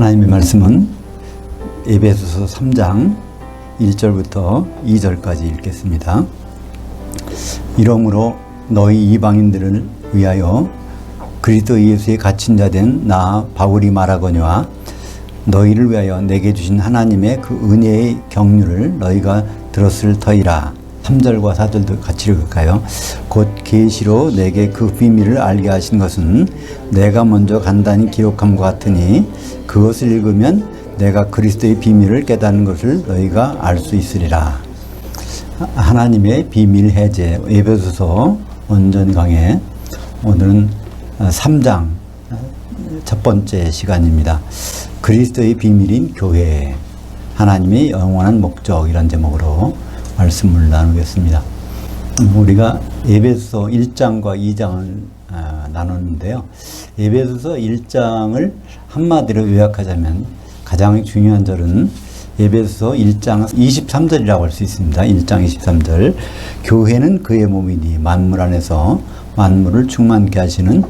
하나님의 말씀은 에베소서 3장 1절부터 2절까지 읽겠습니다. 이러므로 너희 이방인들을 위하여 그리스도 예수의 갇힌 자 된 나 바울이 말하거니와 너희를 위하여 내게 주신 하나님의 그 은혜의 경륜을 너희가 들었을 터이라. 3절과 4절도 같이 읽을까요? 곧 계시로 내게 그 비밀을 알게 하신 것은 내가 먼저 간단히 기록함과 같으니 그것을 읽으면 내가 그리스도의 비밀을 깨닫는 것을 너희가 알 수 있으리라. 하나님의 비밀 해제 에베소서 원전 강해, 오늘은 3장 첫 번째 시간입니다. 그리스도의 비밀인 교회, 하나님의 영원한 목적이라는 제목으로 말씀을 나누겠습니다. 우리가 에베소서 1장과 2장을 나눴는데요. 에베소서 1장을 한마디로 요약하자면 가장 중요한 절은 에베소서 1장 23절이라고 할 수 있습니다. 1장 23절. 교회는 그의 몸이니 만물 안에서 만물을 충만케 하시는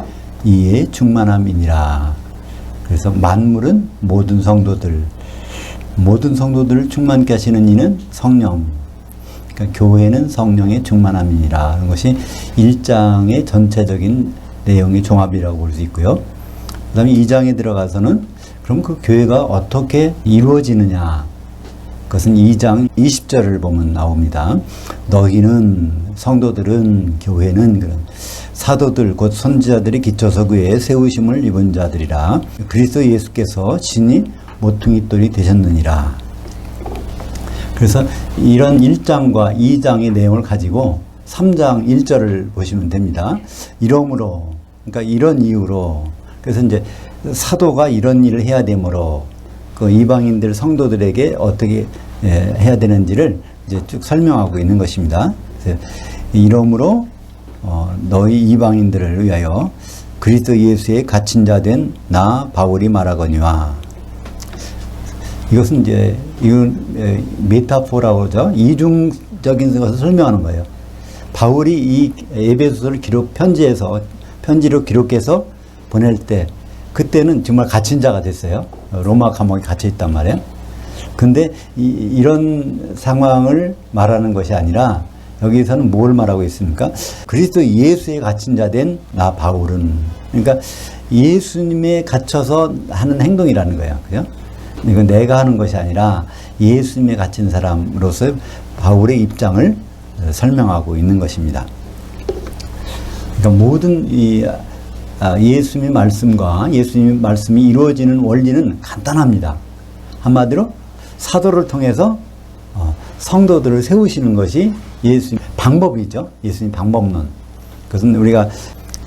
이의 충만함이니라. 그래서 만물은 모든 성도들을 충만케 하시는 이는 성령. 그러니까 교회는 성령의 충만함이니라 하는 것이 1장의 전체적인 내용의 종합이라고 볼 수 있고요. 그 다음에 2장에 들어가서는 그럼 그 교회가 어떻게 이루어지느냐, 그것은 2장 20절을 보면 나옵니다. 너희는, 성도들은, 교회는 그런 사도들 곧 선지자들이 기초석위에 세우심을 입은 자들이라. 그리스도 예수께서 신이 모퉁이 돌이 되셨느니라. 그래서 이런 1장과 2장의 내용을 가지고 3장 1절을 보시면 됩니다. 이러므로, 그러니까 이런 이유로, 그래서 이제 사도가 이런 일을 해야 되므로 그 이방인들 성도들에게 어떻게 해야 되는지를 이제 쭉 설명하고 있는 것입니다. 그래서 이러므로 너희 이방인들을 위하여 그리스도 예수의 갇힌 자 된 나 바울이 말하거니와. 이것은 이제 이건 메타포라고 하죠. 이중적인 것을 설명하는 거예요. 바울이 이 에베소서를 편지로 기록해서 보낼 때, 그때는 정말 갇힌 자가 됐어요. 로마 감옥에 갇혀 있단 말이에요. 근데 이런 상황을 말하는 것이 아니라 여기서는 뭘 말하고 있습니까? 그리스도 예수에 갇힌 자 된 나 바울은, 그러니까 예수님에 갇혀서 하는 행동이라는 거예요. 그죠? 이건 내가 하는 것이 아니라 예수님에 갇힌 사람으로서 바울의 입장을 설명하고 있는 것입니다. 그러니까 모든 예수님의 말씀과 예수님의 말씀이 이루어지는 원리는 간단합니다. 한마디로 사도를 통해서 성도들을 세우시는 것이 예수님 방법이죠. 예수님 방법론. 그것은 우리가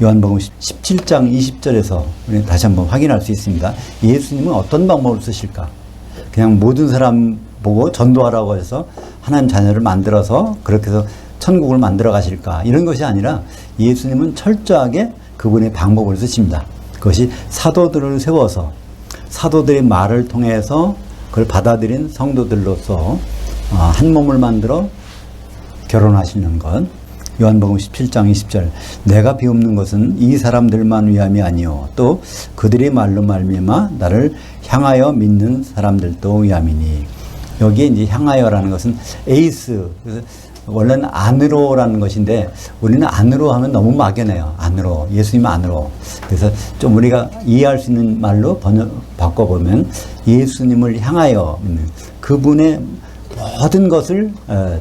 요한복음 17장 20절에서 우리 다시 한번 확인할 수 있습니다. 예수님은 어떤 방법을 쓰실까? 그냥 모든 사람 보고 전도하라고 해서 하나님 자녀를 만들어서 그렇게 해서 천국을 만들어 가실까? 이런 것이 아니라 예수님은 철저하게 그분의 방법을 쓰십니다. 그것이 사도들을 세워서 사도들의 말을 통해서 그걸 받아들인 성도들로서 한 몸을 만들어 결혼하시는 것. 요한복음 17장 20절. 내가 비옵는 것은 이 사람들만 위함이 아니요 또 그들의 말로 말미암아 나를 향하여 믿는 사람들도 위함이니. 여기에 이제 향하여라는 것은 에이스, 그래서 원래는 안으로라는 것인데 우리는 안으로 하면 너무 막연해요. 안으로, 예수님 안으로. 그래서 좀 우리가 이해할 수 있는 말로 바꿔보면 예수님을 향하여 믿는, 그분의 모든 것을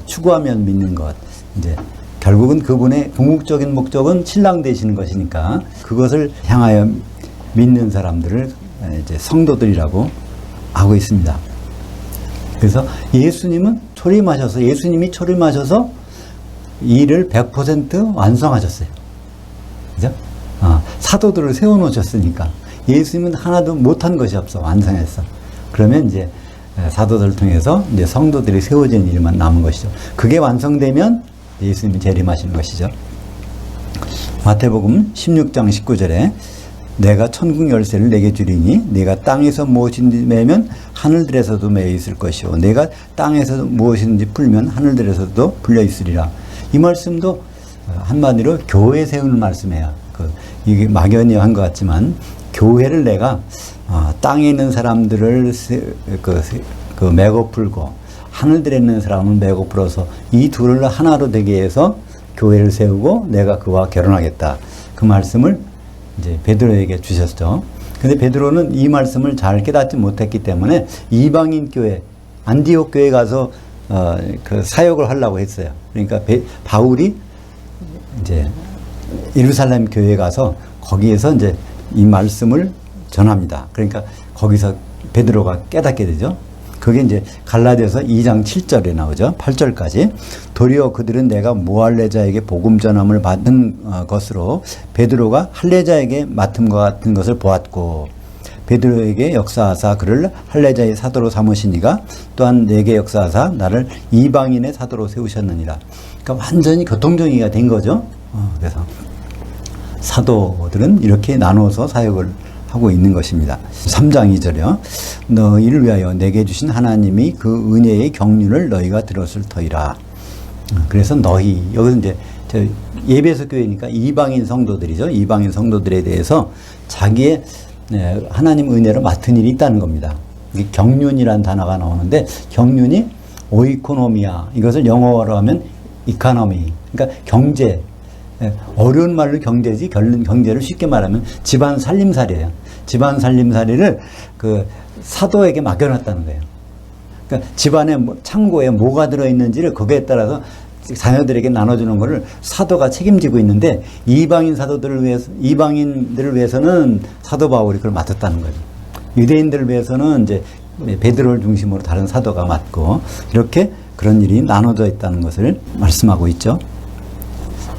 추구하면 믿는 것. 이제 결국은 그분의 궁극적인 목적은 신랑 되시는 것이니까 그것을 향하여 믿는 사람들을 이제 성도들이라고 하고 있습니다. 그래서 예수님이 초림하셔서 일을 100% 완성하셨어요. 그죠? 사도들을 세워놓으셨으니까 예수님은 하나도 못한 것이 없어. 완성했어. 그러면 이제 사도들을 통해서 이제 성도들이 세워지는 일만 남은 것이죠. 그게 완성되면 예수님이 재림하시는 것이죠. 마태복음 16장 19절에 내가 천국 열쇠를 내게 주리니 네가 땅에서 무엇인지 매면 하늘들에서도 매여 있을 것이요 내가 땅에서 무엇인지 풀면 하늘들에서도 풀려 있으리라. 이 말씀도 한마디로 교회 세우는 말씀이에요. 이게 막연히 한 것 같지만 교회를 내가 땅에 있는 사람들을 매고 풀고 하늘들에 있는 사람은 매고 풀어서 이 둘을 하나로 되게 해서 교회를 세우고 내가 그와 결혼하겠다. 그 말씀을 이제 베드로에게 주셨죠. 근데 베드로는 이 말씀을 잘 깨닫지 못했기 때문에 이방인 교회, 안디옥 교회에 가서 그 사역을 하려고 했어요. 그러니까 바울이 이제 예루살렘 교회에 가서 거기에서 이제 이 말씀을 전합니다. 그러니까 거기서 베드로가 깨닫게 되죠. 그게 이제 갈라디아서 2장 7절에 나오죠. 8절까지. 도리어 그들은 내가 모할레자에게 복음 전함을 받은 것으로 베드로가 할레자에게 맡음과 같은 것을 보았고 베드로에게 역사하사 그를 할레자의 사도로 삼으시니가 또한 내게 역사하사 나를 이방인의 사도로 세우셨느니라. 그러니까 완전히 교통정리가 된 거죠. 그래서 사도들은 이렇게 나눠서 사역을 하고 있는 것입니다. 3장 2절이요. 너희를 위하여 내게 주신 하나님이 그 은혜의 경륜을 너희가 들었을 터이라. 그래서 너희, 여기서 이제 예배소 교회니까 이방인 성도들이죠. 이방인 성도들에 대해서 자기의 하나님 은혜로 맡은 일이 있다는 겁니다. 이게 경륜이라는 단어가 나오는데 경륜이 오이코노미아, 이것을 영어로 하면 이카노미, 그러니까 경제, 어려운 말로 경제지 경제를 쉽게 말하면 집안 살림살이에요. 집안 살림살이를 그 사도에게 맡겨놨다는 거예요. 그러니까 집안에 창고에 뭐가 들어있는지를 거기에 따라서 자녀들에게 나눠주는 것을 사도가 책임지고 있는데 이방인들을 위해서는 사도 바울이 그걸 맡았다는 거죠. 유대인들을 위해서는 이제 베드로를 중심으로 다른 사도가 맡고 이렇게 그런 일이 나눠져 있다는 것을 말씀하고 있죠.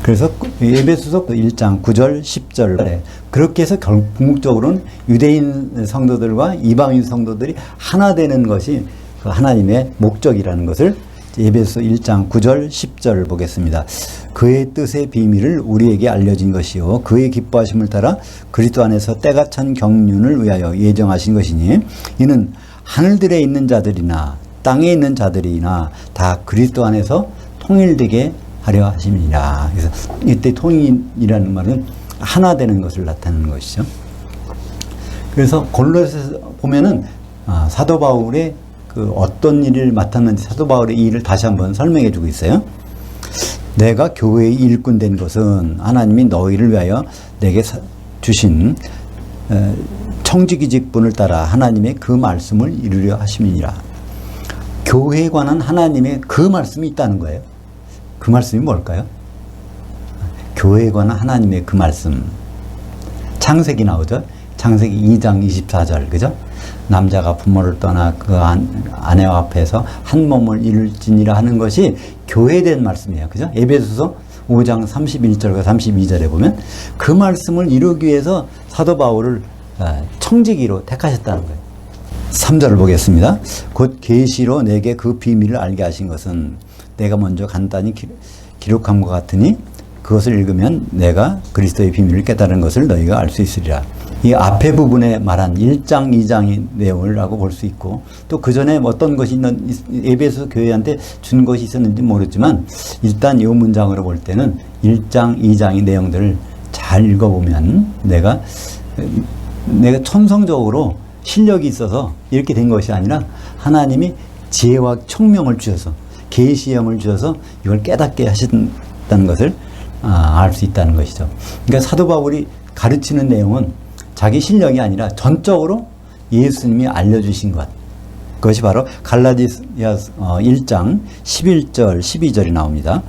그래서 에베소서 1장 9절 10절에 그렇게 해서 궁극적으로는 유대인 성도들과 이방인 성도들이 하나 되는 것이 그 하나님의 목적이라는 것을 에베소 1장 9절 10절을 보겠습니다. 그의 뜻의 비밀을 우리에게 알려진 것이요 그의 기뻐하심을 따라 그리스도 안에서 때가 찬 경륜을 위하여 예정하신 것이니 이는 하늘들에 있는 자들이나 땅에 있는 자들이나 다 그리스도 안에서 통일되게 하려 하심이라. 그래서 이때 통일이라는 말은 하나 되는 것을 나타내는 것이죠. 그래서 골로새서 보면은 사도 바울의 그 어떤 일을 맡았는지 사도 바울의 이 일을 다시 한번 설명해 주고 있어요. 내가 교회의 일꾼 된 것은 하나님이 너희를 위하여 내게 주신 청지기 직분을 따라 하나님의 그 말씀을 이루려 하심이니라. 교회에 관한 하나님의 그 말씀이 있다는 거예요. 그 말씀이 뭘까요? 교회에 관한 하나님의 그 말씀. 창세기 나오죠? 창세기 2장 24절, 그죠? 남자가 부모를 떠나 그 아내와 합해서 한 몸을 이룰지니라 하는 것이 교회에 대한 말씀이에요. 그죠? 에베소서 5장 31절과 32절에 보면 그 말씀을 이루기 위해서 사도 바울을 청지기로 택하셨다는 거예요. 3절을 보겠습니다. 곧 계시로 내게 그 비밀을 알게 하신 것은 내가 먼저 간단히 기록한 것 같으니 그것을 읽으면 내가 그리스도의 비밀을 깨달은 것을 너희가 알 수 있으리라. 이 앞에 부분에 말한 1장, 2장의 내용을 라고 볼 수 있고 또 그 전에 어떤 것이 에베소 교회한테 준 것이 있었는지 모르지만 일단 이 문장으로 볼 때는 1장, 2장의 내용들을 잘 읽어보면 내가 천성적으로 실력이 있어서 이렇게 된 것이 아니라 하나님이 지혜와 총명을 주셔서 계시형을 주셔서 이걸 깨닫게 하셨다는 것을 알 수 있다는 것이죠. 그러니까 사도 바울이 가르치는 내용은 자기 실력이 아니라 전적으로 예수님이 알려주신 것. 그것이 바로 갈라디아서 1장 11절 12절이 나옵니다.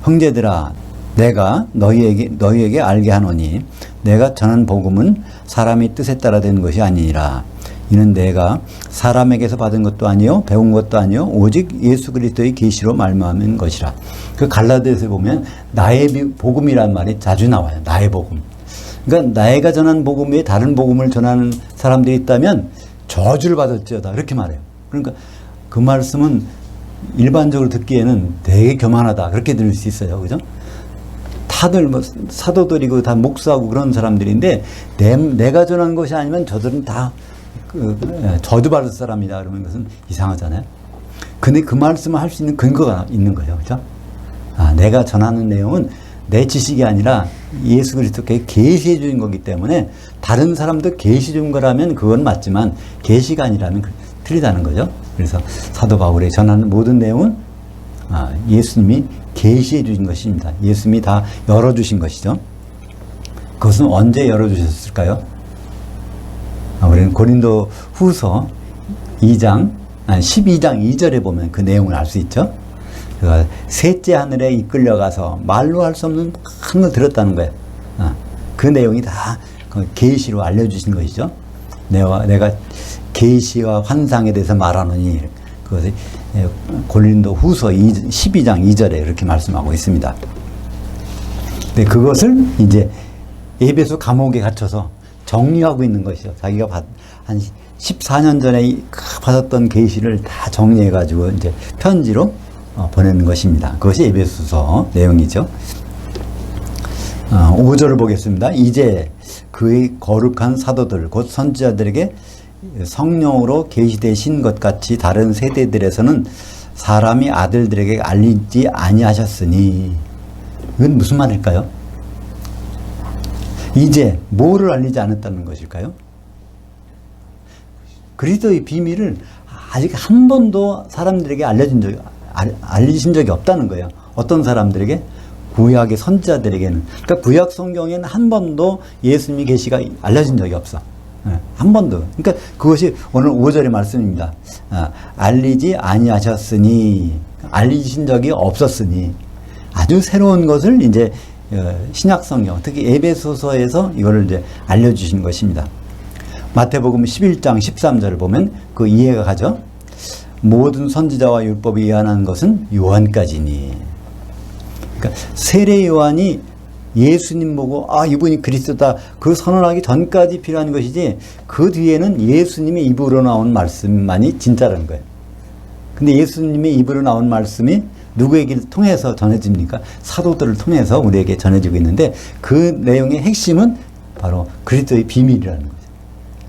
형제들아 내가 너희에게 알게 하노니 내가 전한 복음은 사람의 뜻에 따라 된 것이 아니니라. 이는 내가 사람에게서 받은 것도 아니요 배운 것도 아니요 오직 예수 그리스도의 계시로 말미암은 것이라. 그 갈라디아서에 보면 나의 복음이란 말이 자주 나와요. 나의 복음. 그러니까 내가 전한 복음 외에 다른 복음을 전하는 사람들이 있다면 저주를 받을지어다 이렇게 말해요. 그러니까 그 말씀은 일반적으로 듣기에는 되게 교만하다 그렇게 들을 수 있어요. 그죠? 다들 사도들이고 다 목사하고 그런 사람들인데 내가 전한 것이 아니면 저들은 다 저주받을 사람이다 그러면 그것은 이상하잖아요. 근데 그 말씀을 할 수 있는 근거가 있는 거예요. 그죠? 내가 전하는 내용은 내 지식이 아니라 예수 그리스도께 계시해 주신 거기 때문에 다른 사람도 계시 준 거라면 그건 맞지만 계시가 아니라면 틀리다는 거죠. 그래서 사도 바울이 전하는 모든 내용은 예수님이 계시해 주신 것입니다. 예수님이 다 열어주신 것이죠. 그것은 언제 열어주셨을까요? 우리는 고린도 후서 12장 2절에 보면 그 내용을 알 수 있죠. 그가 셋째 하늘에 이끌려가서 말로 할 수 없는 큰 걸 들었다는 거예요. 그 내용이 다 계시로 알려주신 것이죠. 내가 계시와 환상에 대해서 말하노니 그것이 고린도 후서 12장 2절에 이렇게 말씀하고 있습니다. 근데 그것을 이제 에베소 감옥에 갇혀서 정리하고 있는 것이죠. 자기가 한 14년 전에 받았던 계시를 다 정리해가지고 이제 편지로 보내는 것입니다. 그것이 에베소서 내용이죠. 5절을 보겠습니다. 이제 그의 거룩한 사도들 곧 선지자들에게 성령으로 계시되신 것 같이 다른 세대들에서는 사람이 아들들에게 알리지 아니하셨으니 이건 무슨 말일까요? 이제 뭐를 알리지 않았다는 것일까요? 그리스도의 비밀을 아직 한 번도 사람들에게 알리신 적이 없다는 거예요. 어떤 사람들에게? 구약의 선지자들에게는. 그러니까 구약 성경에는 한 번도 예수님의 계시가 알려진 적이 없어. 한 번도. 그러니까 그것이 오늘 5절의 말씀입니다. 알리지 아니하셨으니, 알리신 적이 없었으니, 아주 새로운 것을 이제 신약 성경, 특히 에베소서에서 이거를 이제 알려주신 것입니다. 마태복음 11장 13절을 보면 그 이해가 가죠. 모든 선지자와 율법이 예언한 것은 요한까지니. 그러니까 세례 요한이 예수님 보고 이분이 그리스도다 그 선언하기 전까지 필요한 것이지 그 뒤에는 예수님의 입으로 나온 말씀만이 진짜라는 거예요. 근데 예수님의 입으로 나온 말씀이 누구에게 통해서 전해집니까? 사도들을 통해서 우리에게 전해지고 있는데 그 내용의 핵심은 바로 그리스도의 비밀이라는 거죠.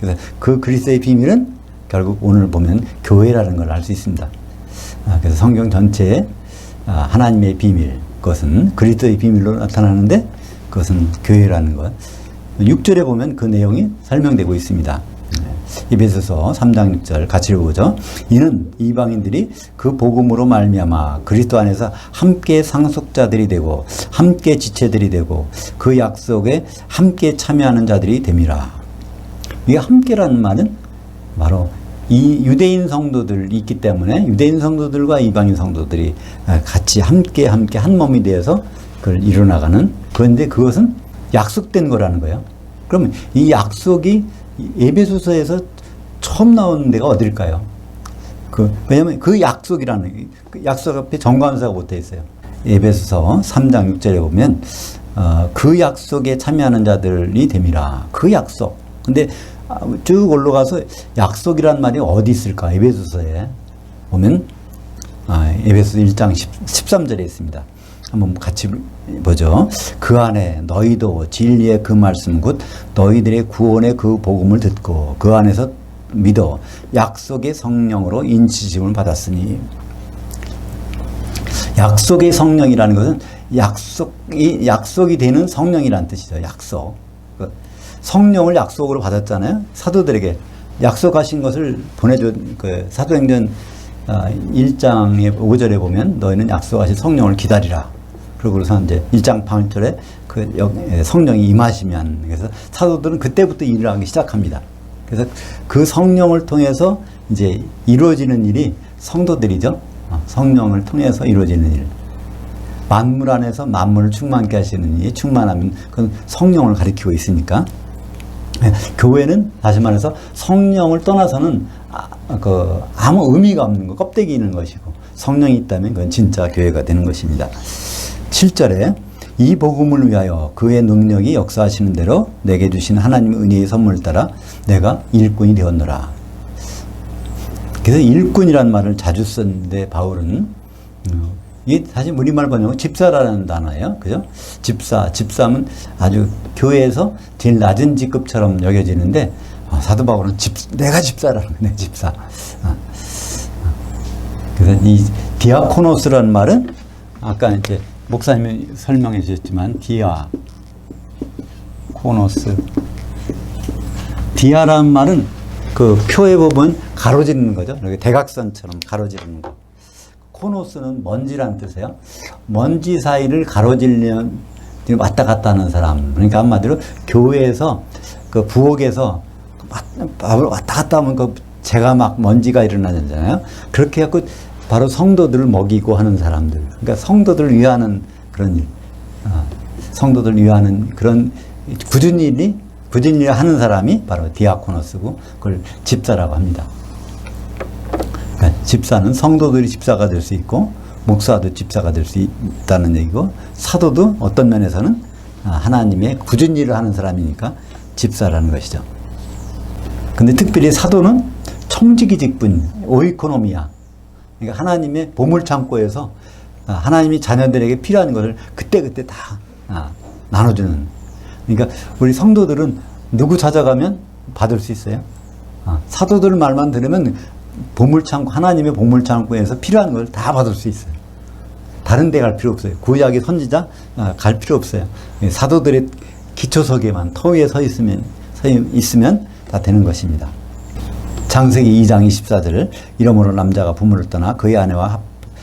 그래서 그 그리스도의 비밀은 결국 오늘 보면 교회라는 걸 알 수 있습니다. 그래서 성경 전체에 하나님의 비밀, 그것은 그리스도의 비밀로 나타나는데 그것은 교회라는 것. 6절에 보면 그 내용이 설명되고 있습니다. 에베소서 3장 6절 같이 읽어보죠. 이는 이방인들이 그 복음으로 말미암아 그리스도 안에서 함께 상속자들이 되고 함께 지체들이 되고 그 약속에 함께 참여하는 자들이 됨이라. 이 함께라는 말은 바로 이 유대인 성도들이 있기 때문에 유대인 성도들과 이방인 성도들이 같이 함께 한 몸이 되어서 그걸 이뤄나가는, 그런데 그것은 약속된 거라는 거예요. 그러면 이 약속이 에베소서에서 처음 나오는 데가 어딜까요? 왜냐면 그 약속이라는, 그 약속 앞에 정관사가 붙어 있어요. 에베소서 3장 6절에 보면 그 약속에 참여하는 자들이 됨이라. 그 약속. 근데 쭉 올라가서 약속이란 말이 어디 있을까? 에베소서에 보면 에베소 1장 13절에 있습니다. 한번 같이 보죠. 그 안에 너희도 진리의 그 말씀 곧 너희들의 구원의 그 복음을 듣고 그 안에서 믿어 약속의 성령으로 인치심을 받았으니. 약속의 성령이라는 것은 약속이 되는 성령이라는 뜻이죠. 약속. 성령을 약속으로 받았잖아요. 사도들에게 약속하신 것을 보내줘. 사도행전 1장의 5절에 보면 너희는 약속하신 성령을 기다리라. 그러고서 이제 1장 8절에 성령이 임하시면, 그래서 사도들은 그때부터 일을 하기 시작합니다. 그래서 그 성령을 통해서 이제 이루어지는 일이 성도들이죠. 성령을 통해서 이루어지는 일. 만물 안에서 만물을 충만케 하시는 일, 충만하면 그건 성령을 가리키고 있으니까. 교회는 다시 말해서 성령을 떠나서는 아무 의미가 없는 거, 껍데기 있는 것이고, 성령이 있다면 그건 진짜 교회가 되는 것입니다. 7절에 이 복음을 위하여 그의 능력이 역사하시는 대로 내게 주신 하나님의 은혜의 선물을 따라 내가 일꾼이 되었노라. 그래서 일꾼이라는 말을 자주 썼는데 바울은 이게 사실 우리말 번역은 집사라는 단어예요. 그죠? 집사면 아주 교회에서 제일 낮은 직급처럼 여겨지는데 사도 바울은 내가 집사라는 거예요. 내 집사. 그래서 이 디아코노스라는 말은 아까 이제 목사님이 설명해 주셨지만 디아코노스. 디아라는 말은 그 표에 보면 가로지르는 거죠. 이렇게 대각선처럼 가로지르는 거. 코노스는 먼지란 뜻이에요. 먼지 사이를 가로지르면 왔다 갔다 하는 사람. 그러니까 한마디로 교회에서 그 부엌에서 왔다 갔다 하면 그 재가 막 먼지가 일어나잖아요. 그렇게 해갖고 바로 성도들을 먹이고 하는 사람들. 그러니까 성도들을 위하는 그런 일. 성도들을 위하는 그런 굳은 일을 하는 사람이 바로 디아코노스고 그걸 집사라고 합니다. 그러니까 집사는 성도들이 집사가 될 수 있고 목사도 집사가 될 수 있다는 얘기고 사도도 어떤 면에서는 하나님의 굳은 일을 하는 사람이니까 집사라는 것이죠. 근데 특별히 사도는 청지기 직분, 오이코노미아. 그러니까 하나님의 보물창고에서 하나님이 자녀들에게 필요한 것을 그때그때 다 나눠주는. 그러니까 우리 성도들은 누구 찾아가면 받을 수 있어요. 사도들 말만 들으면 보물창고, 하나님의 보물창고에서 필요한 걸 다 받을 수 있어요. 다른 데 갈 필요 없어요. 구약의 선지자 갈 필요 없어요. 사도들의 기초석에만 터 위에 서 있으면 다 되는 것입니다. 창세기 2장 24절 이러므로 남자가 부모를 떠나 그의 아내와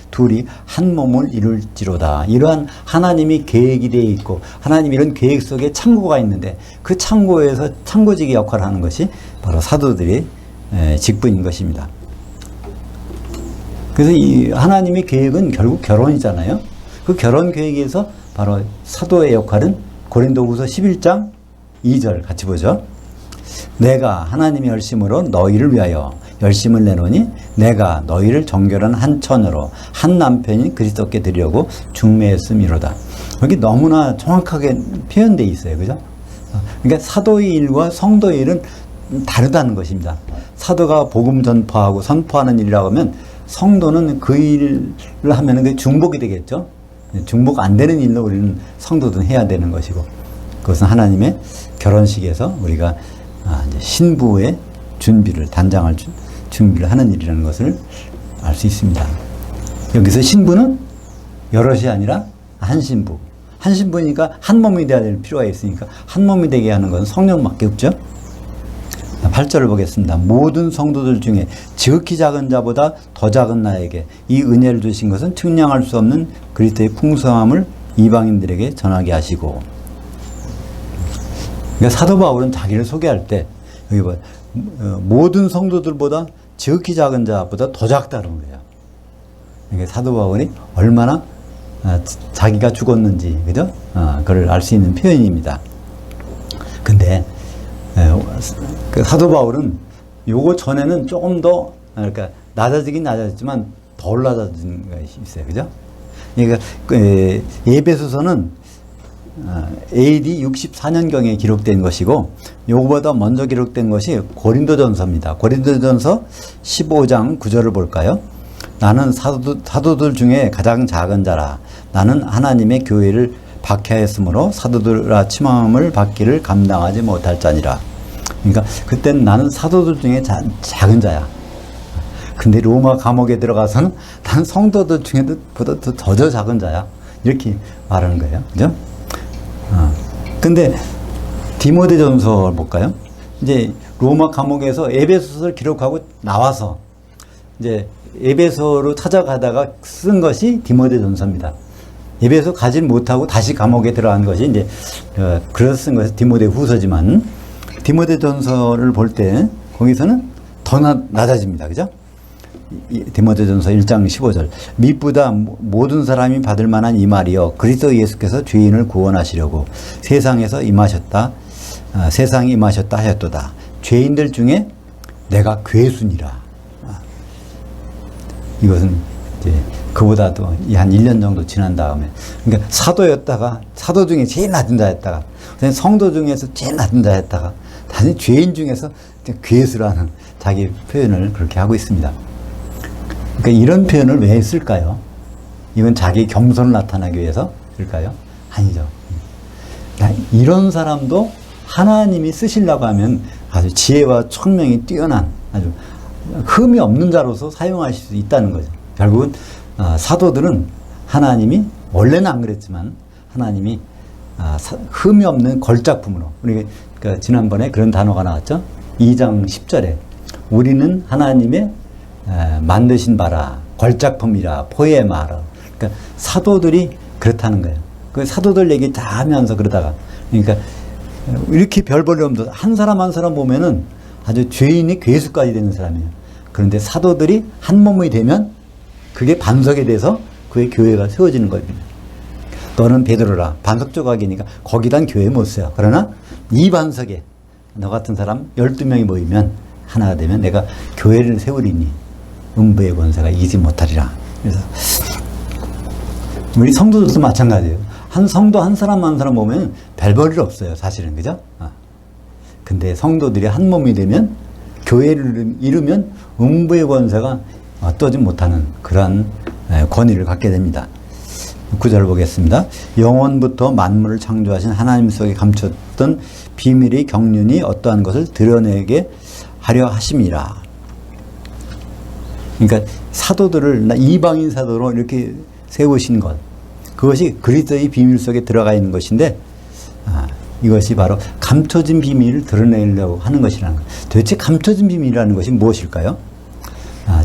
둘이 한 몸을 이룰지로다. 이러한 하나님이 계획이 되어 있고 하나님 이런 계획 속에 창고가 있는데 그 창고에서 창고지기 역할을 하는 것이 바로 사도들의 직분인 것입니다. 그래서 이 하나님의 계획은 결국 결혼이잖아요. 그 결혼 계획에서 바로 사도의 역할은 고린도후서 11장 2절 같이 보죠. 내가 하나님의 열심으로 너희를 위하여 열심을 내노니 내가 너희를 정결한 한 처녀로 한 남편인 그리스도께 드리려고 중매했음이로다. 여기 너무나 정확하게 표현되어 있어요. 그죠? 그러니까 사도의 일과 성도의 일은 다르다는 것입니다. 사도가 복음 전파하고 선포하는 일이라고 하면 성도는 그 일을 하면 그게 중복이 되겠죠. 중복 안 되는 일로 우리는 성도들은 해야 되는 것이고 그것은 하나님의 결혼식에서 우리가 이제 신부의 준비를 단장할 준비를 하는 일이라는 것을 알 수 있습니다. 여기서 신부는 여럿이 아니라 한 신부. 한 신부니까 한 몸이 되어야 될 필요가 있으니까 한 몸이 되게 하는 것은 성령밖에 없죠. 8절을 보겠습니다. 모든 성도들 중에 지극히 작은 자보다 더 작은 나에게 이 은혜를 주신 것은 측량할 수 없는 그리스도의 풍성함을 이방인들에게 전하게 하시고. 그러니까 사도 바울은 자기를 소개할 때 여기 봐 모든 성도들보다 지극히 작은 자보다 더 작다는 거예요. 그러니까 사도 바울이 얼마나 자기가 죽었는지 그죠? 그걸 알 수 있는 표현입니다. 근데 그 사도 바울은 요거 전에는 조금 더 그러니까 낮아지긴 낮아졌지만 덜 낮아진 것이 있어요. 그죠? 그러니까 에베소서는 AD 64년경에 기록된 것이고 요거보다 먼저 기록된 것이 고린도전서입니다. 고린도전서 15장 9절을 볼까요? 나는 사도들 중에 가장 작은 자라. 나는 하나님의 교회를 박해하였으므로 사도들아 침함을 받기를 감당하지 못할 자니라. 그러니까 그때는 나는 사도들 중에 작은 자야. 근데 로마 감옥에 들어가서는 난 성도들 중에도 보다 더 작은 자야. 이렇게 말하는 거예요. 그죠? 근데 디모데전서 볼까요? 이제 로마 감옥에서 에베소서를 기록하고 나와서 이제 에베소로 찾아가다가 쓴 것이 디모데전서입니다. 에베소 가지 못하고 다시 감옥에 들어간 것이 이제 그래서 쓴 것이 디모데후서지만 디모데전서를 볼 때 거기서는 더 낮아집니다. 그죠? 디모데전서 1장 15절 미쁘다 모든 사람이 받을 만한 이 말이여 그리스도 예수께서 죄인을 구원하시려고 세상에서 임하셨다. 세상에 임하셨다 하였도다. 죄인들 중에 내가 괴순이라. 이것은 이제 그보다도 한 1년 정도 지난 다음에 그러니까 사도였다가 사도 중에 제일 낮은 자였다가 성도 중에서 제일 낮은 자였다가 다시 죄인 중에서 괴수라는 자기 표현을 그렇게 하고 있습니다. 그러니까 이런 표현을 왜 했을까요? 이건 자기 겸손을 나타나기 위해서 쓸까요? 아니죠. 이런 사람도 하나님이 쓰시려고 하면 아주 지혜와 총명이 뛰어난 아주 흠이 없는 자로서 사용하실 수 있다는 거죠. 결국은 사도들은 하나님이 원래는 안 그랬지만 하나님이 흠이 없는 걸작품으로, 우리 지난번에 그런 단어가 나왔죠. 2장 10절에 우리는 하나님의 만드신 바라, 걸작품이라 포에마라. 그러니까 사도들이 그렇다는 거예요. 그 사도들 얘기 다 하면서 그러다가, 그러니까 이렇게 별 볼 일 없는 한 사람 한 사람 보면은 아주 죄인이 괴수까지 되는 사람이에요. 그런데 사도들이 한 몸이 되면 그게 반석이 돼서 그의 교회가 세워지는 겁니다. 너는 베드로라, 반석 조각이니까 거기단 교회 못 세워. 그러나 이 반석에 너 같은 사람 12명이 모이면 하나가 되면 내가 교회를 세우리니 음부의 권세가 이기지 못하리라. 그래서 우리 성도들도 마찬가지예요. 한 성도 한 사람 한 사람 보면 별 볼 일 없어요, 사실은. 그죠? 근데 성도들이 한 몸이 되면, 교회를 이루면 음부의 권세가 떠지 못하는 그러한 권위를 갖게 됩니다. 9절 보겠습니다. 영원부터 만물을 창조하신 하나님 속에 감췄던 비밀의 경륜이 어떠한 것을 드러내게 하려 하심이라. 그러니까 사도들을 이방인 사도로 이렇게 세우신 것, 그것이 그리스도의 비밀 속에 들어가 있는 것인데, 이것이 바로 감춰진 비밀을 드러내려고 하는 것이라는 것. 도대체 감춰진 비밀이라는 것이 무엇일까요?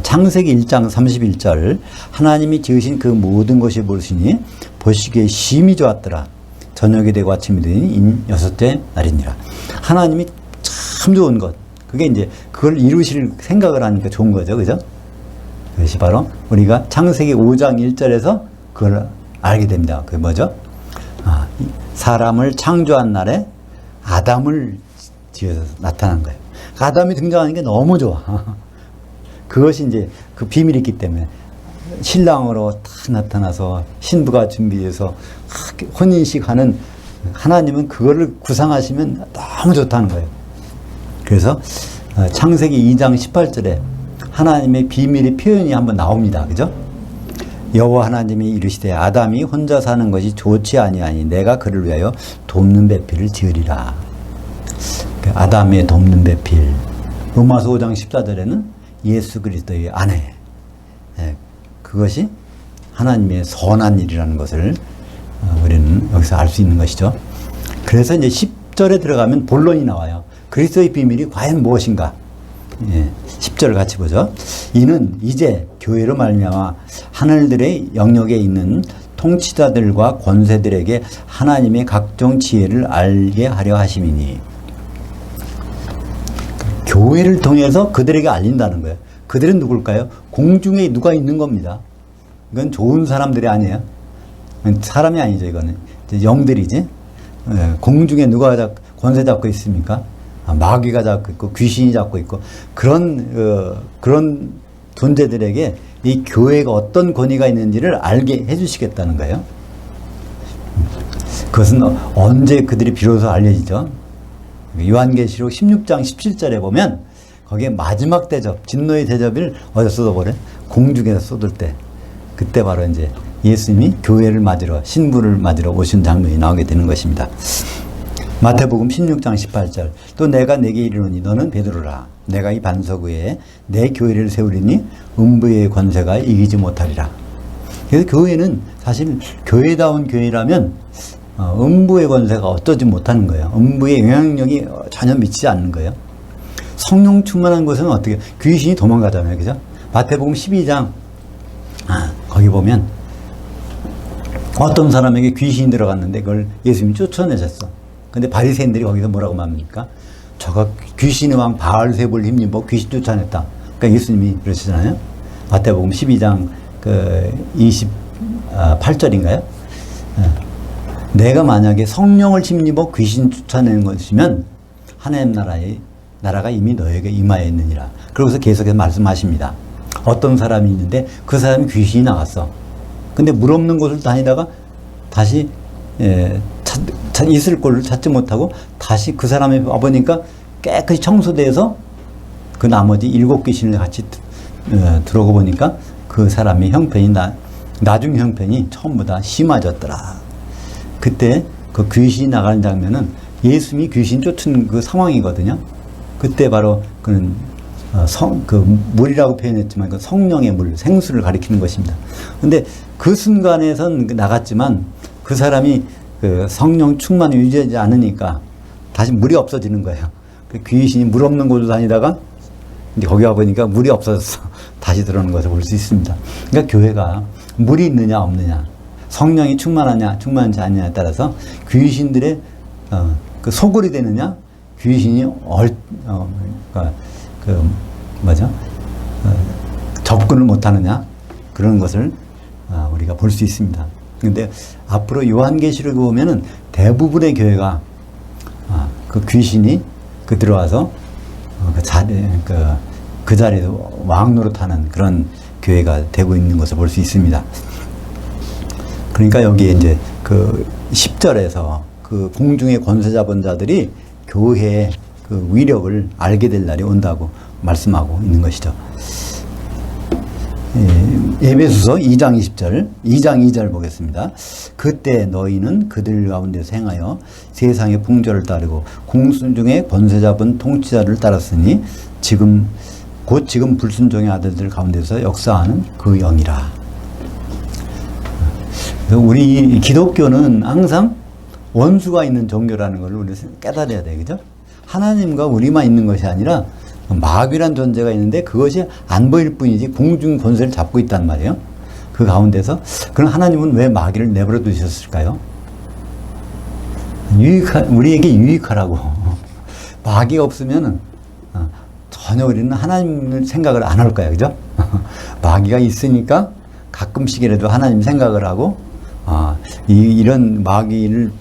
창세기 1장 31절 하나님이 지으신 그 모든 것이 보시니 보시기에 심히 좋았더라. 저녁이 되고 아침이 되니 여섯째 날이니라. 하나님이 참 좋은 것, 그게 이제 그걸 이루실 생각을 하니까 좋은 거죠. 그죠? 그것이 바로 우리가 창세기 5장 1절에서 그걸 알게 됩니다. 그게 뭐죠? 사람을 창조한 날에 아담을 지어서 나타난 거예요. 아담이 등장하는 게 너무 좋아. 그것이 이제 그 비밀이 있기 때문에 신랑으로 딱 나타나서 신부가 준비해서 혼인식 하는, 하나님은 그거를 구상하시면 너무 좋다는 거예요. 그래서 창세기 2장 18절에 하나님의 비밀의 표현이 한번 나옵니다. 그죠? 여호와 하나님이 이르시되 아담이 혼자 사는 것이 좋지 아니하니 내가 그를 위하여 돕는 배필을 지으리라. 아담의 돕는 배필. 로마서 5장 14절에는 예수 그리스도의 아내. 그것이 하나님의 선한 일이라는 것을 우리는 여기서 알 수 있는 것이죠. 그래서 이제 10절에 들어가면 본론이 나와요. 그리스도의 비밀이 과연 무엇인가? 10절을 같이 보죠. 이는 이제 교회로 말미암아 하늘들의 영역에 있는 통치자들과 권세들에게 하나님의 각종 지혜를 알게 하려 하심이니. 교회를 통해서 그들에게 알린다는 거예요. 그들은 누굴까요? 공중에 누가 있는 겁니다. 이건 좋은 사람들이 아니에요. 사람이 아니죠. 이거는 영들이지. 공중에 누가 권세 잡고 있습니까? 마귀가 잡고 있고 귀신이 잡고 있고 그런 존재들에게 이 교회가 어떤 권위가 있는지를 알게 해주시겠다는 거예요. 그것은 언제 그들이 비로소 알려지죠? 요한계시록 16장 17절에 보면 거기에 마지막 대접, 진노의 대접을 어디서 쏟아버려? 공중에서 쏟을 때, 그때 바로 이제 예수님이 교회를 맞으러, 신부를 맞으러 오신 장면이 나오게 되는 것입니다. 마태복음 16장 18절 또 내가 내게 이르노니 너는 베드로라. 내가 이 반석 위에 내 교회를 세우리니 음부의 권세가 이기지 못하리라. 그래서 교회는 사실 교회다운 교회라면 음부의 권세가 어쩌지 못하는 거예요. 음부의 영향력이 전혀 미치지 않는 거예요. 성령 충만한 곳은 어떻게? 귀신이 도망가잖아요. 그죠? 마태복음 12장 거기 보면 어떤 사람에게 귀신이 들어갔는데 그걸 예수님이 쫓아내셨어. 근데 바리새인들이 거기서 뭐라고 말합니까? 저가 귀신의 왕 바알세불 힘입어 귀신 쫓아냈다. 그러니까 예수님이 그러시잖아요. 마태복음 12장 28절인가요? 내가 만약에 성령을 힘입어 귀신 쫓아내는 것이면 하나님 나라가 이미 너에게 임하여 있느니라. 그러고서 계속해서 말씀하십니다. 어떤 사람이 있는데 그 사람이 귀신이 나갔어. 근데 물 없는 곳을 다니다가 다시 있을 곳을 찾지 못하고 다시 그 사람이 와보니까 깨끗이 청소돼서 그 나머지 7귀신을 같이 들어오고 보니까 그 사람의 형편이 나중 형편이 처음보다 심해졌더라. 그때 그 귀신이 나가는 장면은 예수님이 귀신 쫓은 그 상황이거든요. 그때 바로 그는 물이라고 표현했지만 그 성령의 물, 생수를 가리키는 것입니다. 근데 그 순간에선 나갔지만 그 사람이 그 성령 충만을 유지하지 않으니까 다시 물이 없어지는 거예요. 그 귀신이 물 없는 곳으로 다니다가 이제 거기 와보니까 물이 없어져서 다시 들어오는 것을 볼 수 있습니다. 그러니까 교회가 물이 있느냐 없느냐, 성령이 충만하냐 충만하지 않느냐에 따라서 귀신들의 그 소굴이 되느냐, 귀신이 접근을 못하느냐, 그런 것을 우리가 볼 수 있습니다. 근데 앞으로 요한계시록에 보면은 대부분의 교회가 그 귀신이 들어와서 그 자리에서 왕 노릇하는 그런 교회가 되고 있는 것을 볼 수 있습니다. 그러니까 여기에 이제 그 10절에서 그 공중의 권세 잡은 자들이 교회의 그 위력을 알게 될 날이 온다고 말씀하고 있는 것이죠. 에베소서 2장 20절, 2장 2절 보겠습니다. 그때 너희는 그들 가운데서 행하여 세상의 풍조를 따르고 공순중에 권세 잡은 통치자를 따랐으니 지금 불순종의 아들들 가운데서 역사하는 그 영이라. 우리 기독교는 항상 원수가 있는 종교라는 걸 우리 깨달아야 돼, 그죠? 하나님과 우리만 있는 것이 아니라 마귀란 존재가 있는데 그것이 안 보일 뿐이지 공중 권세를 잡고 있단 말이에요. 그 가운데서 그럼 하나님은 왜 마귀를 내버려 두셨을까요? 우리에게 유익하라고. 마귀가 없으면은 전혀 우리는 하나님을 생각을 안 할 거야, 그죠? 마귀가 있으니까 가끔씩이라도 하나님 생각을 하고 이런 마귀를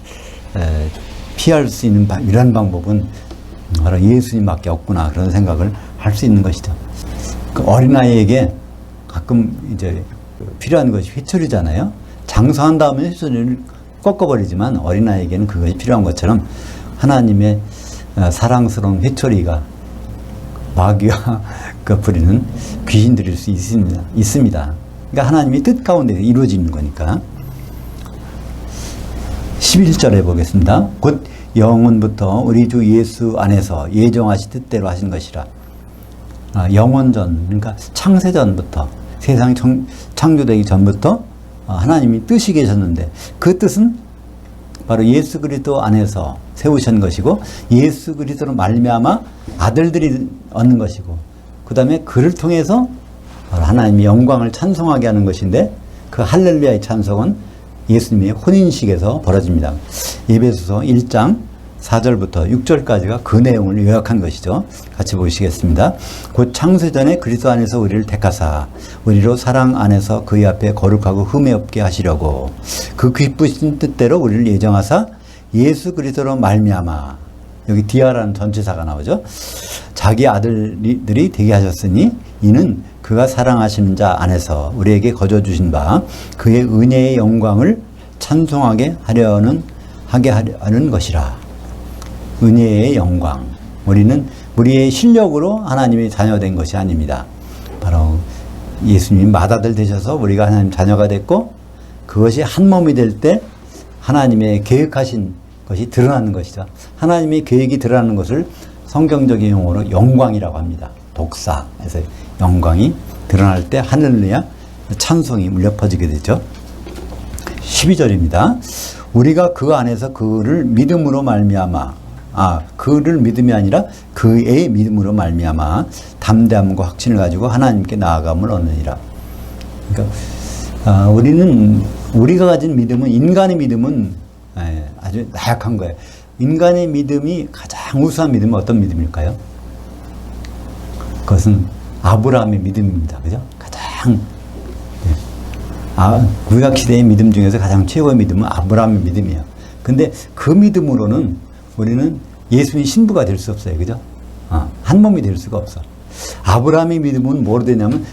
피할 수 있는 이런 방법은 바로 예수님밖에 없구나, 그런 생각을 할 수 있는 것이죠. 그 어린아이에게 가끔 이제 필요한 것이 회초리잖아요. 장성한 다음에 회초리를 꺾어버리지만 어린아이에게는 그것이 필요한 것처럼 하나님의 사랑스러운 회초리가 마귀와 부리는 귀신들일 수 있습니다. 그러니까 하나님의 뜻 가운데 이루어지는 거니까. 11절에 보겠습니다. 곧 영원부터 우리 주 예수 안에서 예정하신 뜻대로 하신 것이라. 영원전, 그러니까 창세전부터, 세상이 창조되기 전부터 하나님이 뜻이 계셨는데 그 뜻은 바로 예수 그리스도 안에서 세우신 것이고 예수 그리스도로 말미암아 아들들이 얻는 것이고 그 다음에 그를 통해서 바로 하나님의 영광을 찬송하게 하는 것인데 그 할렐루야의 찬송은 예수님의 혼인식에서 벌어집니다. 에베소서 1장 4절부터 6절까지가 그 내용을 요약한 것이죠. 같이 보시겠습니다. 곧 창세전에 그리스도 안에서 우리를 택하사 우리로 사랑 안에서 그의 앞에 거룩하고 흠이 없게 하시려고 그 기쁘신 뜻대로 우리를 예정하사 예수 그리스도로 말미암아, 여기 디아라는 전치사가 나오죠. 자기 아들들이 되게 하셨으니 이는 그가 사랑하시는 자 안에서 우리에게 거저 주신 바 그의 은혜의 영광을 찬송하게 하는 것이라. 은혜의 영광. 우리는 우리의 실력으로 하나님의 자녀된 것이 아닙니다. 바로 예수님이 맏아들 되셔서 우리가 하나님 자녀가 됐고 그것이 한 몸이 될 때 하나님의 계획하신 것이 드러나는 것이죠. 하나님의 계획이 드러나는 것을 성경적인 용어로 영광이라고 합니다. 독사에서 영광이 드러날 때 하늘루야 찬송이 울려 퍼지게 되죠. 12절입니다. 우리가 그 안에서 그를 믿음으로 말미암아, 그를 믿음이 아니라 그의 믿음으로 말미암아 담대함과 확신을 가지고 하나님께 나아감을 얻느니라. 그러니까 우리가 가진 믿음은, 인간의 믿음은 아주 나약한 거예요. 인간의 믿음이 가장 우수한 믿음은 어떤 믿음일까요? 그것은 아브라함의 믿음입니다. 그죠? 가장 구약 시대의 믿음 중에서 가장 최고의 믿음은 아브라함의 믿음이에요. 근데 그 믿음으로는 우리는 예수님의 신부가 될 수 없어요. 그죠? 한 몸이 될 수가 없어. 아브라함의 믿음은 뭐로 되냐면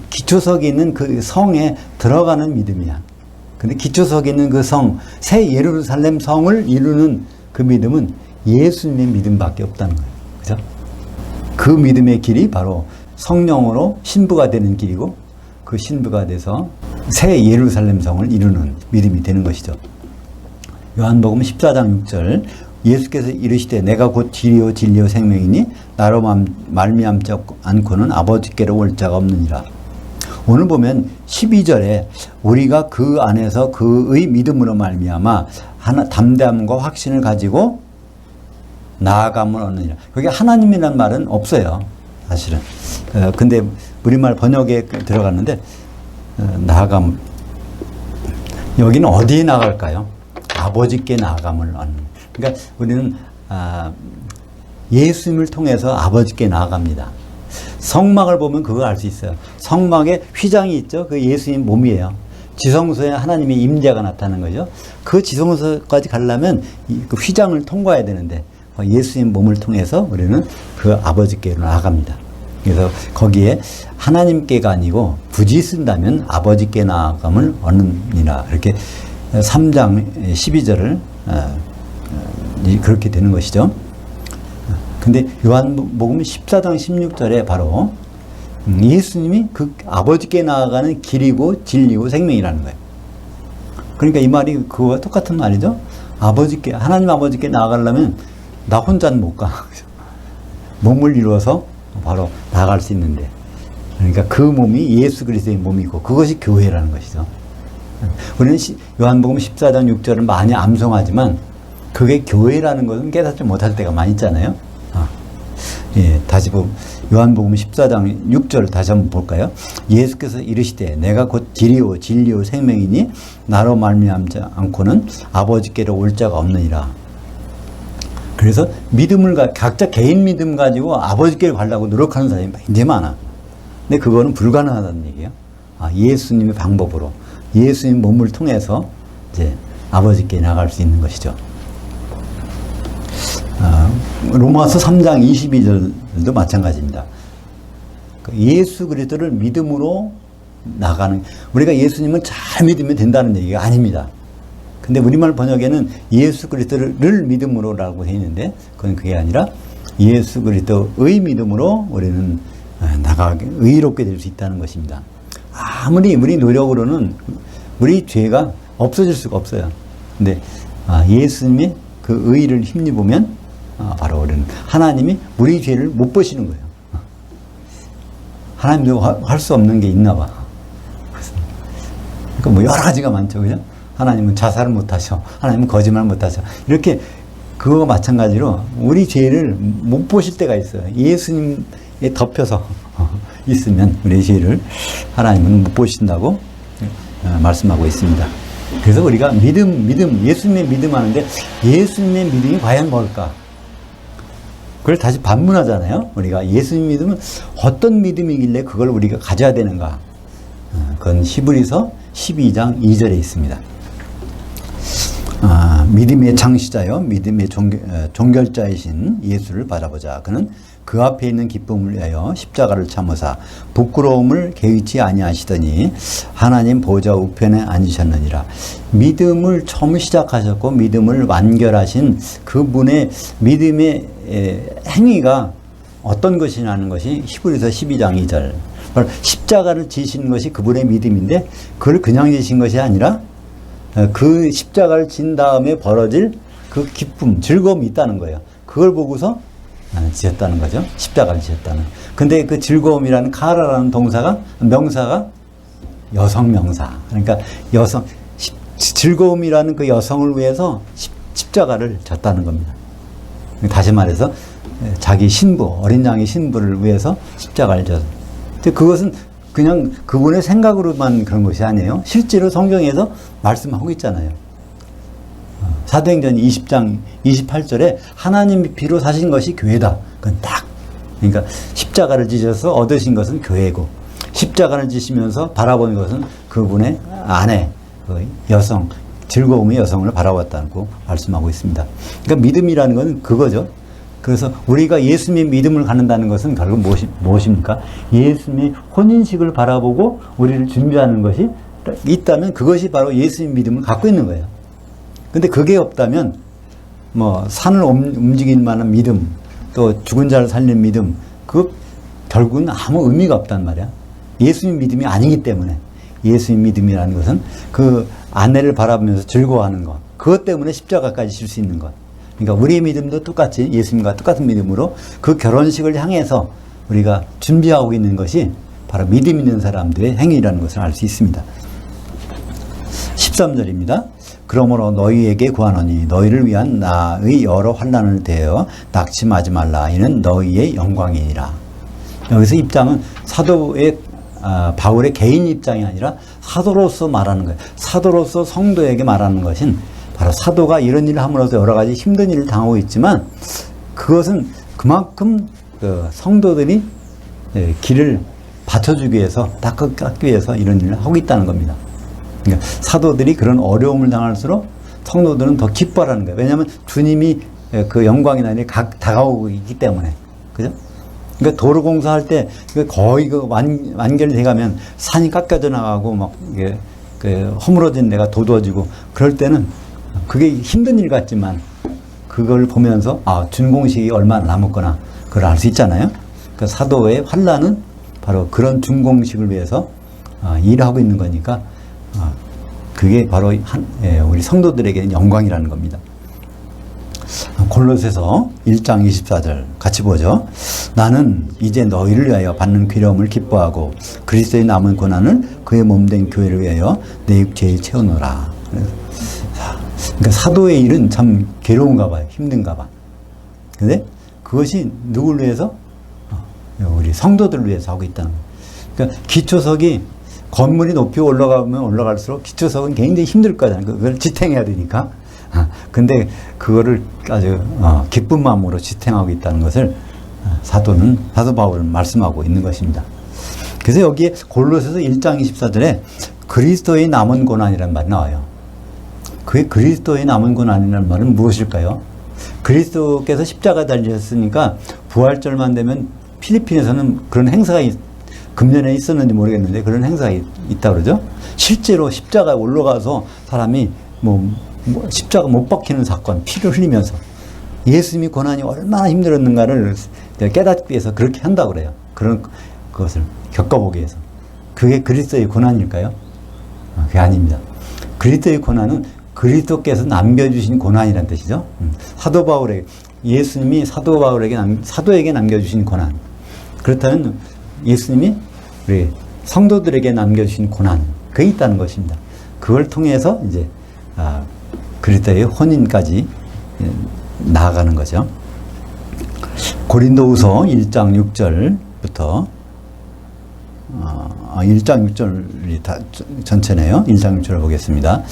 기초석에 있는 그 성에 들어가는 믿음이야. 근데 기초석에 있는 그 성, 새 예루살렘 성을 이루는 그 믿음은 예수님의 믿음밖에 없다는 거예요. 그죠? 그 믿음의 길이 바로 성령으로 신부가 되는 길이고 그 신부가 돼서 새 예루살렘 성을 이루는 믿음이 되는 것이죠. 요한복음 14장 6절 예수께서 이르시되 내가 곧 길이요 진리요 생명이니 나로 말미암지 않고는 아버지께로 올 자가 없느니라. 오늘 보면 12절에 우리가 그 안에서 그의 믿음으로 말미암아 담대함과 확신을 가지고 나아감을 얻느니라. 거기 하나님이란 말은 없어요. 사실은. 근데 우리말 번역에 들어갔는데 나아감. 여기는 어디에 나갈까요? 아버지께 나아감을 얻는. 그러니까 우리는 예수님을 통해서 아버지께 나아갑니다. 성막을 보면 그걸 알 수 있어요. 성막에 휘장이 있죠. 그 예수님 몸이에요. 지성소에 하나님의 임재가 나타나는 거죠. 그 지성소까지 가려면 그 휘장을 통과해야 되는데 예수님 몸을 통해서 우리는 그 아버지께로 나아갑니다. 그래서 거기에 하나님께가 아니고 굳이 쓴다면 아버지께 나아감을 얻느니라. 이렇게 3장 12절을 그렇게 되는 것이죠. 근데 요한복음 14장 16절에 바로 예수님이 그 아버지께 나아가는 길이고 진리고 생명이라는 거예요. 그러니까 이 말이 그거와 똑같은 말이죠. 하나님 아버지께 나아가려면 나 혼자는 못 가. 몸을 이루어서 바로 나아갈 수 있는데, 그러니까 그 몸이 예수 그리스도의 몸이고 그것이 교회라는 것이죠. 우리는 요한복음 14장 6절을 많이 암송하지만 그게 교회라는 것은 깨닫지 못할 때가 많이 있잖아요. 예, 다시 요한복음 14장 6절 다시 한번 볼까요? 예수께서 이르시되 내가 곧 길이요 진리요 생명이니 나로 말미암지 않고는 아버지께로 올 자가 없느니라. 그래서 각자 개인 믿음 가지고 아버지께로 가려고 노력하는 사람이 굉장히 많아. 근데 그거는 불가능하다는 얘기예요. 예수님의 방법으로, 예수님 몸을 통해서 이제 아버지께 나갈 수 있는 것이죠. 로마서 3장 22절도 마찬가지입니다. 예수 그리스도를 믿음으로 나가는, 우리가 예수님을 잘 믿으면 된다는 얘기가 아닙니다. 근데 우리말 번역에는 예수 그리스도를 믿음으로라고 되어 있는데 그게 아니라 예수 그리스도의 믿음으로 우리는 의롭게 될 수 있다는 것입니다. 아무리 우리 노력으로는 우리 죄가 없어질 수가 없어요. 근데 예수님의 그 의를 힘입으면 바로 우리는 하나님이 우리 죄를 못 보시는 거예요. 하나님도 할 수 없는 게 있나 봐. 그러니까 뭐 여러 가지가 많죠, 그죠? 하나님은 자살을 못 하셔. 하나님은 거짓말 못 하셔. 이렇게 그거와 마찬가지로 우리 죄를 못 보실 때가 있어요. 예수님에 덮여서 있으면 우리 죄를 하나님은 못 보신다고 말씀하고 있습니다. 그래서 우리가 예수님의 믿음 하는데 예수님의 믿음이 과연 뭘까? 그걸 다시 반문하잖아요. 우리가 예수님 믿음은 어떤 믿음이길래 그걸 우리가 가져야 되는가? 그건 히브리서 12장 2절에 있습니다. 믿음의 창시자요 믿음의 종결자이신 예수를 바라보자. 그는 그 앞에 있는 기쁨을 위하여 십자가를 참으사 부끄러움을 개의치 아니하시더니 하나님 보좌 우편에 앉으셨느니라. 믿음을 처음 시작하셨고 믿음을 완결하신 그분의 믿음의 행위가 어떤 것이냐는 것이 히브리서 12장 2절. 바로 십자가를 지신 것이 그분의 믿음인데 그걸 그냥 지신 것이 아니라 그 십자가를 진 다음에 벌어질 그 기쁨, 즐거움이 있다는 거예요. 그걸 보고서 지었다는 거죠. 십자가를 지었다는. 근데 그 즐거움이라는 카라라는 명사가 여성 명사. 그러니까 즐거움이라는 그 여성을 위해서 십자가를 졌다는 겁니다. 다시 말해서 자기 신부, 어린 양의 신부를 위해서 십자가를 졌어요. 근데 그것은 그냥 그분의 생각으로만 그런 것이 아니에요. 실제로 성경에서 말씀하고 있잖아요. 사도행전 20장 28절에 하나님이 피로 사신 것이 교회다. 그건 딱. 그러니까 십자가를 지셔서 얻으신 것은 교회고 십자가를 지시면서 바라보는 것은 그분의 아내, 그 여성, 즐거움의 여성을 바라봤다고 말씀하고 있습니다. 그러니까 믿음이라는 건 그거죠. 그래서 우리가 예수님의 믿음을 갖는다는 것은 결국 무엇입니까? 예수님의 혼인식을 바라보고 우리를 준비하는 것이 있다면 그것이 바로 예수님의 믿음을 갖고 있는 거예요. 근데 그게 없다면 뭐 산을 움직일 만한 믿음, 또 죽은 자를 살리는 믿음, 그 결국은 아무 의미가 없단 말이야. 예수님 믿음이 아니기 때문에. 예수님 믿음이라는 것은 그 아내를 바라보면서 즐거워하는 것, 그것 때문에 십자가까지 질 수 있는 것, 그러니까 우리의 믿음도 똑같이 예수님과 똑같은 믿음으로 그 결혼식을 향해서 우리가 준비하고 있는 것이 바로 믿음 있는 사람들의 행위라는 것을 알 수 있습니다. 13절입니다. 그러므로 너희에게 구하노니 너희를 위한 나의 여러 환난을 대하여 낙심하지 말라. 이는 너희의 영광이니라. 여기서 입장은 사도의 바울의 개인 입장이 아니라 사도로서 말하는 거예요. 사도로서 성도에게 말하는 것은 바로 사도가 이런 일을 함으로써 여러 가지 힘든 일을 당하고 있지만 그것은 그만큼 성도들이 길을 받쳐주기 위해서 닦기 위해서 이런 일을 하고 있다는 겁니다. 그러니까 사도들이 그런 어려움을 당할수록 성도들은 더 기뻐하는 거예요. 왜냐하면 주님이 그 영광이나 일이 다가오고 있기 때문에. 그죠? 그러니까 도로 공사할 때 거의 그 완결이 돼가면 산이 깎여져 나가고 막 이게 그 허물어진 데가 도도해지고 그럴 때는 그게 힘든 일 같지만 그걸 보면서 준공식이 얼마나 남았구나 그걸 알 수 있잖아요. 그 사도의 환난은 바로 그런 준공식을 위해서 일하고 있는 거니까 그게 바로 우리 성도들에게 영광이라는 겁니다. 골로새서 1장 24절 같이 보죠. 나는 이제 너희를 위하여 받는 괴로움을 기뻐하고 그리스도의 남은 고난을 그의 몸된 교회를 위하여 내 육체에 채우노라. 그러니까 사도의 일은 참 괴로운가 봐요. 힘든가 봐. 근데 그것이 누구를 위해서? 우리 성도들을 위해서 하고 있다는 거예요. 그러니까 기초석이 건물이 높이 올라가면 올라갈수록 기초석은 굉장히 힘들 거잖아요. 그걸 지탱해야 되니까. 근데 그거를 아주 기쁜 마음으로 지탱하고 있다는 것을 사도 바울은 말씀하고 있는 것입니다. 그래서 여기에 골로새서 1장 24절에 그리스도의 남은 고난이라는 말이 나와요. 그게 그리스도의 남은 고난이라는 말은 무엇일까요? 그리스도께서 십자가 달리셨으니까 부활절만 되면 필리핀에서는 그런 행사가 금년에 있었는지 모르겠는데 그런 행사가 있다고 그러죠. 실제로 십자가에 올라가서 사람이 십자가 못 박히는 사건, 피를 흘리면서 예수님이 고난이 얼마나 힘들었는가를 깨닫기 위해서 그렇게 한다고 그래요. 그런 것을 겪어보기 위해서. 그게 그리스도의 고난일까요? 그게 아닙니다. 그리스도의 고난은 그리스도께서 남겨주신 고난이라는 뜻이죠. 사도 바울에게, 예수님이 사도에게 남겨주신 고난. 그렇다면 예수님이 우리 성도들에게 남겨주신 고난, 그게 있다는 것입니다. 그걸 통해서 이제 그리스도의 혼인까지 나아가는 거죠. 고린도후서 1장 6절부터 1장 6절이 다 전체네요. 1장 6절을 보겠습니다.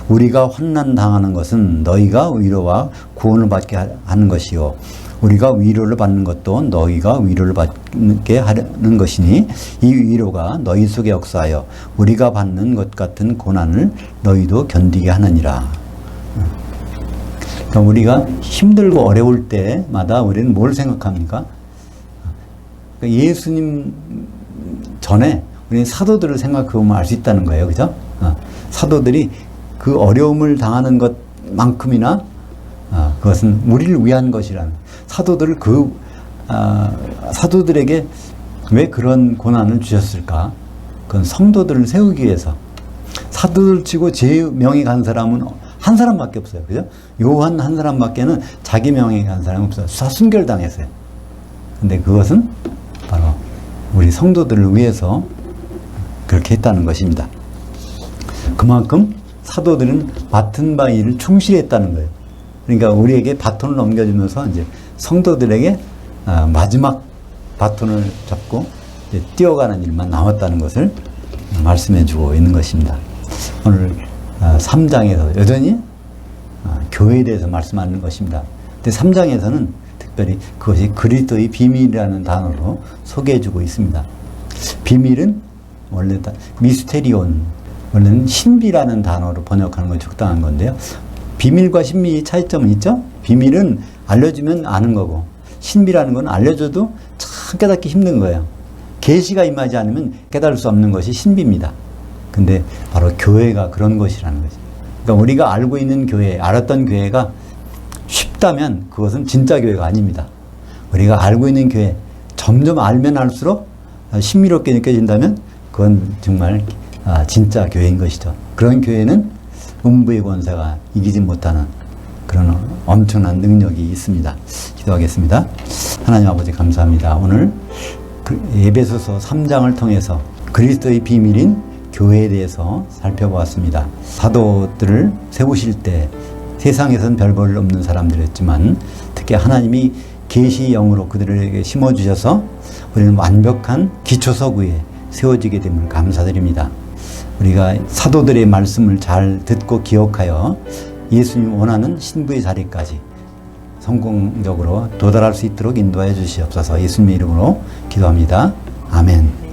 우리가 환난 당하는 것은 너희가 위로와 구원을 받게 하는 것이요 우리가 위로를 받는 것도 너희가 위로를 받게 하는 것이니 이 위로가 너희 속에 역사하여 우리가 받는 것 같은 고난을 너희도 견디게 하느니라. 그러니까 우리가 힘들고 어려울 때마다 우리는 뭘 생각합니까? 그러니까 예수님 전에 우리는 사도들을 생각해보면 알 수 있다는 거예요. 그죠? 사도들이 그 어려움을 당하는 것만큼이나 그것은 우리를 위한 것이라는, 사도들을 사도들에게 왜 그런 고난을 주셨을까? 그건 성도들을 세우기 위해서. 사도들 치고 제 명이 간 사람은 한 사람밖에 없어요. 그죠? 요한 한 사람밖에는 자기 명이 간 사람이 없어요. 다 순결당했어요. 근데 그것은 바로 우리 성도들을 위해서 그렇게 했다는 것입니다. 그만큼 사도들은 맡은 바 일을 충실히 했다는 거예요. 그러니까 우리에게 바톤을 넘겨주면서 이제 성도들에게 마지막 바톤을 잡고 이제 뛰어가는 일만 남았다는 것을 말씀해 주고 있는 것입니다. 오늘 3장에서 여전히 교회에 대해서 말씀하는 것입니다. 근데 3장에서는 특별히 그것이 그리스도의 비밀이라는 단어로 소개해 주고 있습니다. 비밀은 원래 미스테리온, 원래는 신비라는 단어로 번역하는 것이 적당한 건데요. 비밀과 신비의 차이점은 있죠? 비밀은 알려주면 아는 거고, 신비라는 건 알려줘도 참 깨닫기 힘든 거예요. 계시가 임하지 않으면 깨달을 수 없는 것이 신비입니다. 근데 바로 교회가 그런 것이라는 거죠. 그러니까 우리가 알고 있는 교회, 알았던 교회가 쉽다면 그것은 진짜 교회가 아닙니다. 우리가 알고 있는 교회, 점점 알면 알수록 신비롭게 느껴진다면 그건 정말 진짜 교회인 것이죠. 그런 교회는 음부의 권세가 이기지 못하는 그런 엄청난 능력이 있습니다. 기도하겠습니다. 하나님 아버지 감사합니다. 오늘 에베소서 3장을 통해서 그리스도의 비밀인 교회에 대해서 살펴보았습니다. 사도들을 세우실 때 세상에선 별 볼 없는 사람들이었지만 특히 하나님이 계시 영으로 그들에게 심어주셔서 우리는 완벽한 기초석 위에 세워지게 됨을 감사드립니다. 우리가 사도들의 말씀을 잘 듣고 기억하여 예수님 원하는 신부의 자리까지 성공적으로 도달할 수 있도록 인도하여 주시옵소서. 예수님의 이름으로 기도합니다. 아멘.